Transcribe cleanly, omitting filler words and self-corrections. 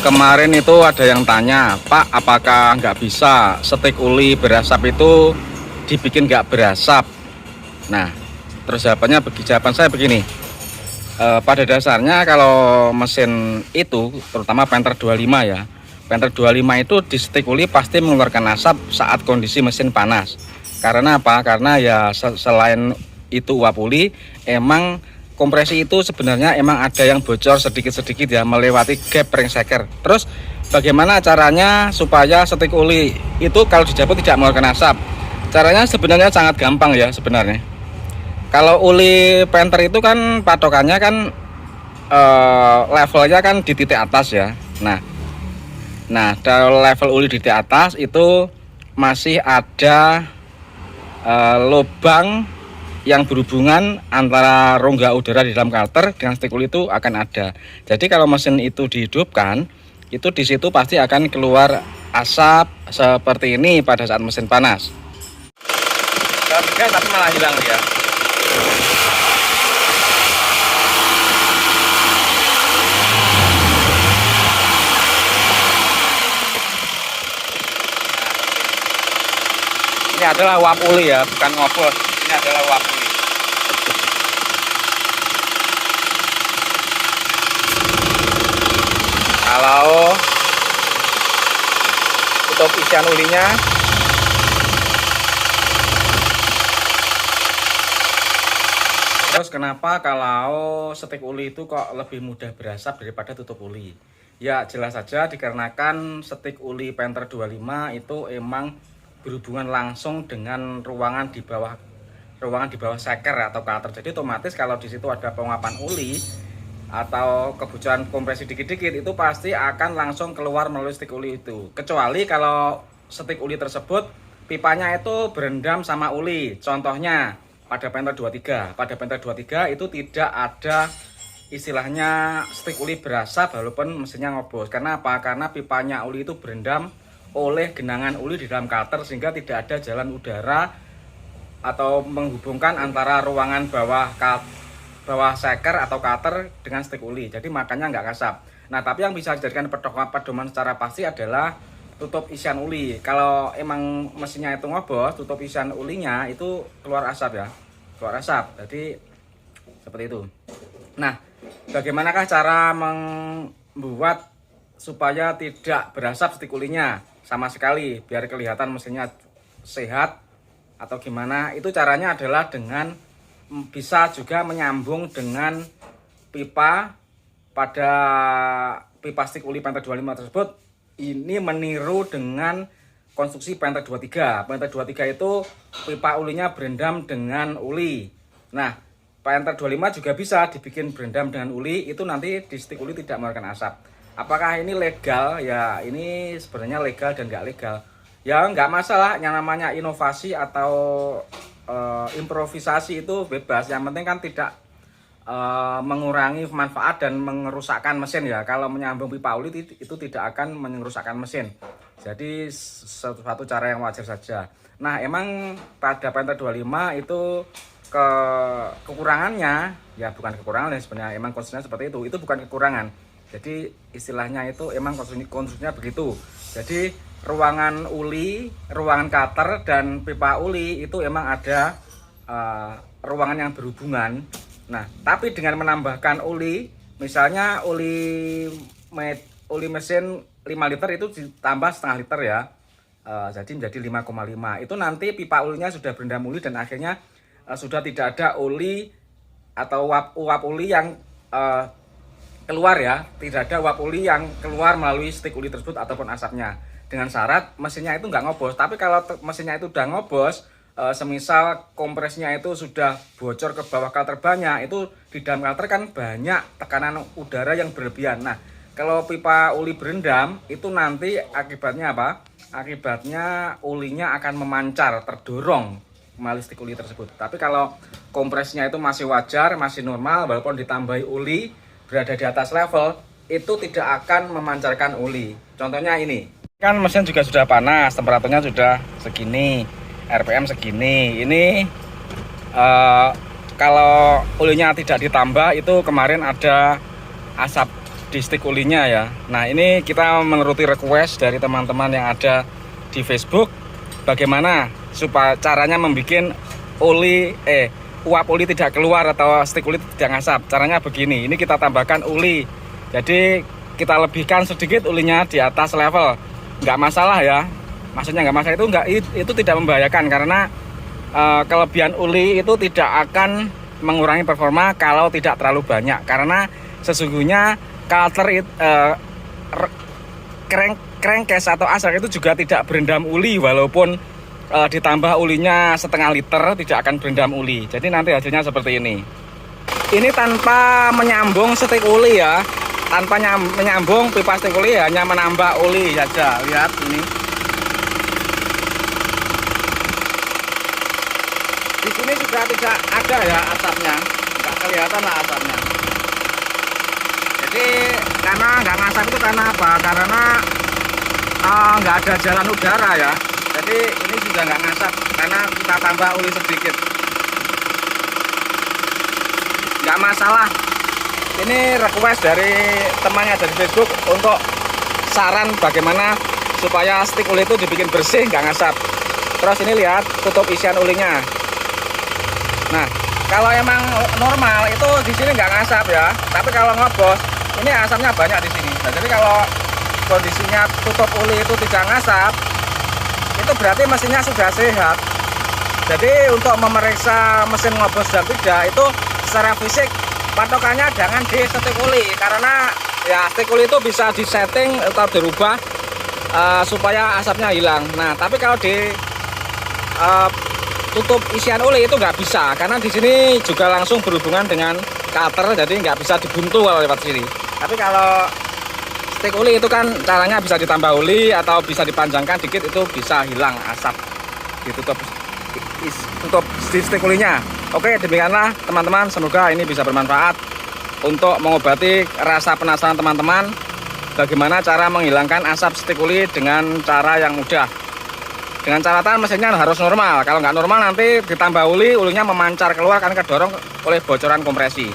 Kemarin itu ada yang tanya, Pak, apakah nggak bisa stik uli berasap itu dibikin nggak berasap? Nah, terus jawaban saya begini. Pada dasarnya kalau mesin itu, terutama Panther 25 ya, Panther 25 itu di stik uli pasti mengeluarkan asap saat kondisi mesin panas. Karena apa? Karena ya selain itu uap uli, emang kompresi itu sebenarnya emang ada yang bocor sedikit-sedikit ya, melewati gap ringseker. Terus bagaimana caranya supaya stik uli itu kalau dijabut tidak mengeluarkan asap? Caranya sebenarnya sangat gampang ya sebenarnya. Kalau uli Panther itu kan patokannya kan levelnya kan di titik atas ya. Nah, kalau level uli di titik atas itu masih ada lubang yang berhubungan antara rongga udara di dalam kalter dengan stik uli itu akan ada. Jadi kalau mesin itu dihidupkan, itu di situ pasti akan keluar asap seperti ini pada saat mesin panas. Tapi malah hilang dia. Ini adalah uap uli ya, bukan ngobos. Ini adalah uap uli. Kalau tutup isian ulinya, terus kenapa kalau stik uli itu kok lebih mudah berasap daripada tutup uli? Ya jelas saja dikarenakan stik uli Panther 25 itu emang berhubungan langsung dengan ruangan di bawah seker atau cutter. Jadi otomatis kalau di situ ada penguapan uli atau kebocoran kompresi dikit-dikit itu pasti akan langsung keluar melalui stik uli itu. Kecuali kalau stik uli tersebut pipanya itu berendam sama uli. Contohnya pada Panther 23. Pada Panther 23 itu tidak ada istilahnya stik uli berasap walaupun mesinnya ngobos. Karena apa? Karena pipanya uli itu berendam oleh genangan uli di dalam cutter sehingga tidak ada jalan udara atau menghubungkan antara ruangan bawah seker atau cutter dengan stik uli. Jadi makanya nggak kasap. Nah, tapi yang bisa dijadikan pedoman secara pasti adalah tutup isian uli. Kalau emang mesinnya itu ngobos, tutup isian ulinya itu keluar asap ya. Keluar asap. Jadi seperti itu. Nah, bagaimanakah cara membuat supaya tidak berasap stik ulinya sama sekali biar kelihatan mesinnya sehat atau gimana? Itu caranya adalah dengan bisa juga menyambung dengan pipa pada pipa stik uli Panther 25 tersebut. Ini meniru dengan konstruksi Panther 23. Panther 23 itu pipa ulinya berendam dengan uli. Nah, Panther 25 juga bisa dibikin berendam dengan uli, itu nanti di stik uli tidak mengeluarkan asap. Apakah ini legal? Ya ini sebenarnya legal dan nggak legal. Ya nggak masalah, yang namanya inovasi atau improvisasi itu bebas. Yang penting kan tidak mengurangi manfaat dan mengerusakkan mesin ya. Kalau menyambung pipa uli itu tidak akan merusakkan mesin. Jadi suatu cara yang wajar saja. Nah emang pada Panther 25 itu kekurangannya, ya bukan kekurangan ya sebenarnya, emang konstruksinya seperti itu bukan kekurangan. Jadi istilahnya itu emang konstruksinya begitu. Jadi ruangan uli, ruangan cutter dan pipa uli itu emang ada ruangan yang berhubungan. Nah, tapi dengan menambahkan uli, misalnya uli mesin 5 liter itu ditambah setengah liter ya. Jadi menjadi 5,5. Itu nanti pipa ulinya sudah berendam uli dan akhirnya sudah tidak ada uli atau uap uli yang keluar ya, tidak ada uap uli yang keluar melalui stik uli tersebut ataupun asapnya, dengan syarat mesinnya itu nggak ngobos. Tapi kalau mesinnya itu udah ngobos, semisal kompresnya itu sudah bocor ke bawah kalter banyak, itu di dalam kalter kan banyak tekanan udara yang berlebihan. Nah, kalau pipa uli berendam itu nanti akibatnya apa? Akibatnya ulinya akan memancar, terdorong melalui stik uli tersebut. Tapi kalau kompresnya itu masih wajar, masih normal, walaupun ditambahi uli berada di atas level, itu tidak akan memancarkan uli. Contohnya ini. Kan mesin juga sudah panas, temperaturnya sudah segini, RPM segini. Ini kalau ulinya tidak ditambah, itu kemarin ada asap di stick ulinya ya. Nah, ini kita menuruti request dari teman-teman yang ada di Facebook, bagaimana supaya caranya membuat uap uli tidak keluar atau stick uli tidak ngasap. Caranya begini, ini kita tambahkan uli, jadi kita lebihkan sedikit ulinya di atas level, nggak masalah ya. Maksudnya nggak masalah itu tidak membahayakan, karena kelebihan uli itu tidak akan mengurangi performa kalau tidak terlalu banyak, karena sesungguhnya culter crankcase atau asrak itu juga tidak berendam uli, walaupun ditambah ulinya setengah liter tidak akan berendam uli. Jadi nanti hasilnya seperti ini. Ini tanpa menyambung stick uli ya, tanpa menyambung pipa stick uli, hanya menambah uli saja. Lihat ini. Di sini juga tidak ada ya asapnya, nggak kelihatan lah asapnya. Jadi karena nggak ngasap itu karena apa? Karena nggak ada jalan udara ya. Jadi ini sudah nggak ngasap karena kita tambah uli sedikit. Nggak masalah. Ini request dari temannya dari Facebook untuk saran bagaimana supaya stick uli itu dibikin bersih, nggak ngasap. Terus ini lihat tutup isian ulinya. Nah, kalau emang normal itu di sini nggak ngasap ya. Tapi kalau ngobos, ini asapnya banyak di sini. Nah, jadi kalau kondisinya tutup uli itu tidak ngasap, itu berarti mesinnya sudah sehat. Jadi untuk memeriksa mesin ngobos dan tidak itu secara fisik patokannya jangan di stick uli, karena ya stick uli itu bisa disetting atau dirubah supaya asapnya hilang. Nah, tapi kalau di tutup isian uli itu nggak bisa, karena di sini juga langsung berhubungan dengan cutter, jadi nggak bisa dibuntu kalau lewat sini. Tapi kalau stick uli itu kan caranya bisa ditambah uli atau bisa dipanjangkan dikit, itu bisa hilang asap ditutup di stick ulinya. Oke, demikianlah teman-teman, semoga ini bisa bermanfaat untuk mengobati rasa penasaran teman-teman bagaimana cara menghilangkan asap stick uli dengan cara yang mudah. Dengan catatan mesinnya harus normal. Kalau nggak normal nanti ditambah uli, ulinya memancar keluar karena kedorong oleh bocoran kompresi.